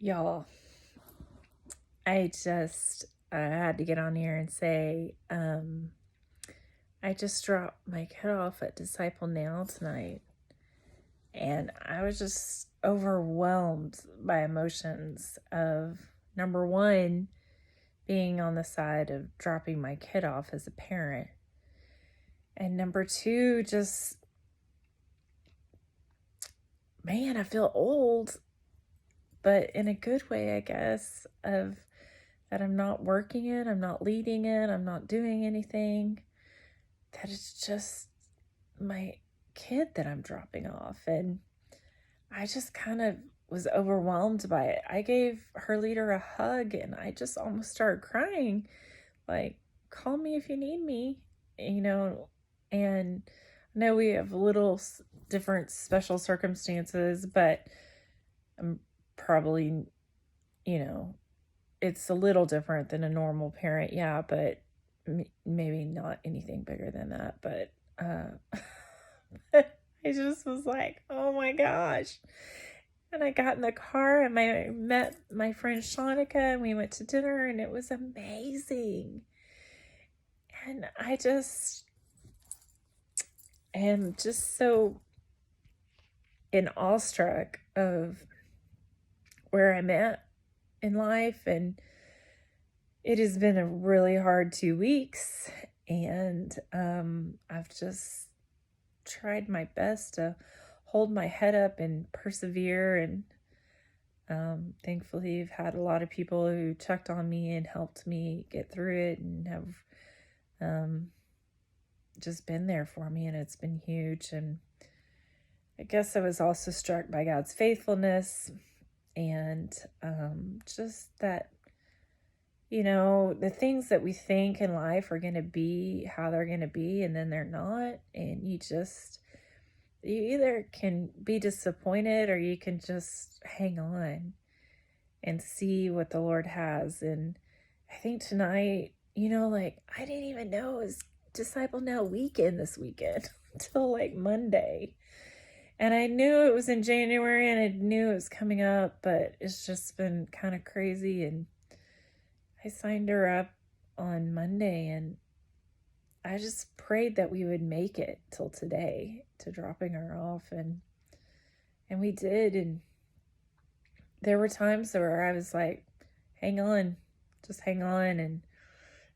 Y'all, I had to get on here and say, I just dropped my kid off at Disciple Now tonight, and I was just overwhelmed by emotions of, number one, being on the side of dropping my kid off as a parent, and number two, just, man, I feel old, but in a good way, I guess, of that I'm not working it, I'm not leading it, I'm not doing anything, that it's just my kid that I'm dropping off. And I just kind of was overwhelmed by it. I gave her leader a hug and I just almost started crying, like, call me if you need me, and I know we have little different special circumstances, but I'm probably, it's a little different than a normal parent. Yeah, but maybe not anything bigger than that. But I just was like, oh my gosh. And I got in the car and I met my friend Shanika and we went to dinner and it was amazing. And I just am just so in awestruck of where I'm at in life, and it has been a really hard 2 weeks, and I've just tried my best to hold my head up and persevere, and thankfully I've had a lot of people who checked on me and helped me get through it and have just been there for me, and it's been huge. And I guess I was also struck by God's faithfulness and just that, the things that we think in life are going to be how they're going to be, and then they're not. And you either can be disappointed or you can just hang on and see what the Lord has. And I think tonight, I didn't even know it was Disciple Now weekend this weekend until like Monday. And I knew it was in January and I knew it was coming up, but it's just been kind of crazy. And I signed her up on Monday and I just prayed that we would make it till today to dropping her off. And we did. And there were times where I was like, hang on, just hang on and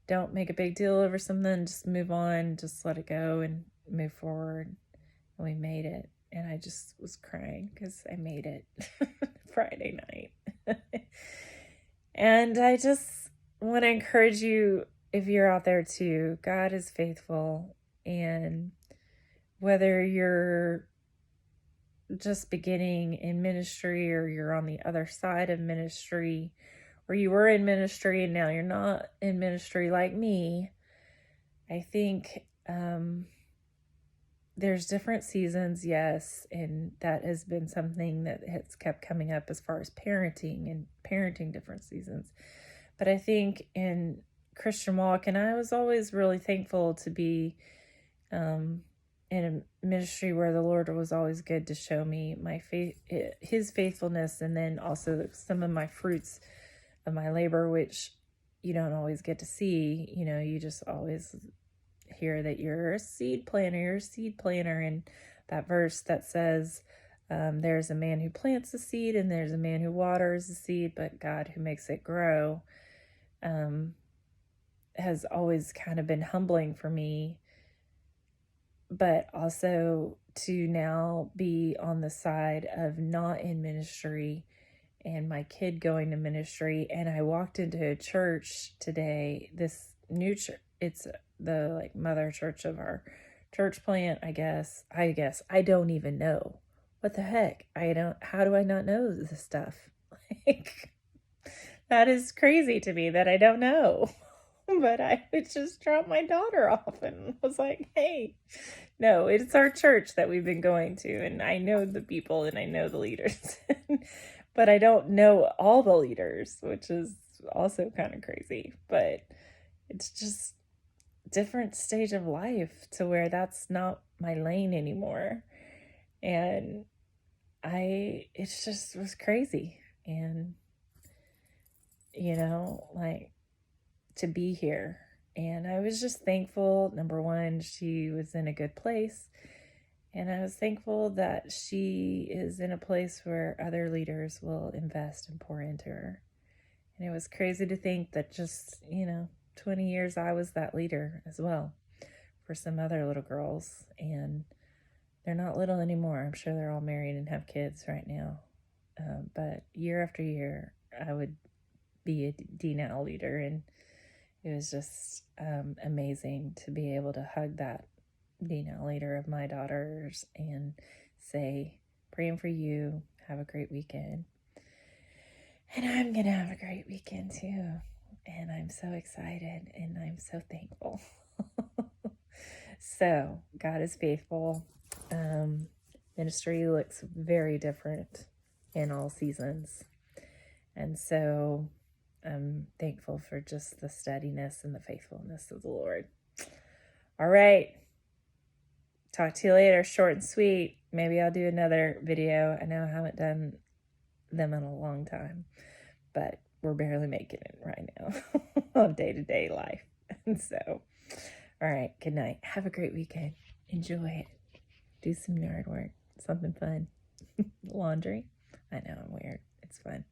don't make a big deal over something. Just move on, just let it go and move forward. And we made it. And I just was crying because I made it Friday night. And I just want to encourage you, if you're out there too, God is faithful. And whether you're just beginning in ministry or you're on the other side of ministry, or you were in ministry and now you're not in ministry like me, I think there's different seasons, yes, and that has been something that has kept coming up as far as parenting and parenting different seasons. But I think in Christian walk, and I was always really thankful to be in a ministry where the Lord was always good to show me my faith, His faithfulness, and then also some of my fruits of my labor, which you don't always get to see. You just always hear that you're a seed planter, and that verse that says there's a man who plants the seed and there's a man who waters the seed, but God who makes it grow, has always kind of been humbling for me. But also to now be on the side of not in ministry and my kid going to ministry. And I walked into a church today, this new church. It's the mother church of our church plant, I guess. I don't even know. What the heck? How do I not know this stuff? That is crazy to me that I don't know. But I would just drop my daughter off and was like, hey, no, it's our church that we've been going to. And I know the people and I know the leaders. But I don't know all the leaders, which is also kind of crazy. But it's just different stage of life to where that's not my lane anymore. And it just was crazy. And you know, like to be here. And I was just thankful. Number one, she was in a good place. And I was thankful that she is in a place where other leaders will invest and pour into her. And it was crazy to think that just, 20 years I was that leader as well for some other little girls. And they're not little anymore. I'm sure they're all married and have kids right now. But year after year, I would be a DNow leader. And it was just amazing to be able to hug that DNow leader of my daughters and say, praying for you. Have a great weekend. And I'm going to have a great weekend too. And I'm so excited and I'm so thankful. So, God is faithful. Ministry looks very different in all seasons. And so I'm thankful for just the steadiness and the faithfulness of the Lord. All right. Talk to you later. Short and sweet. Maybe I'll do another video. I know I haven't done them in a long time, but we're barely making it right now of day-to-day life. And so, all right, good night. Have a great weekend. Enjoy it. Do some yard work, something fun. Laundry. I know I'm weird. It's fun.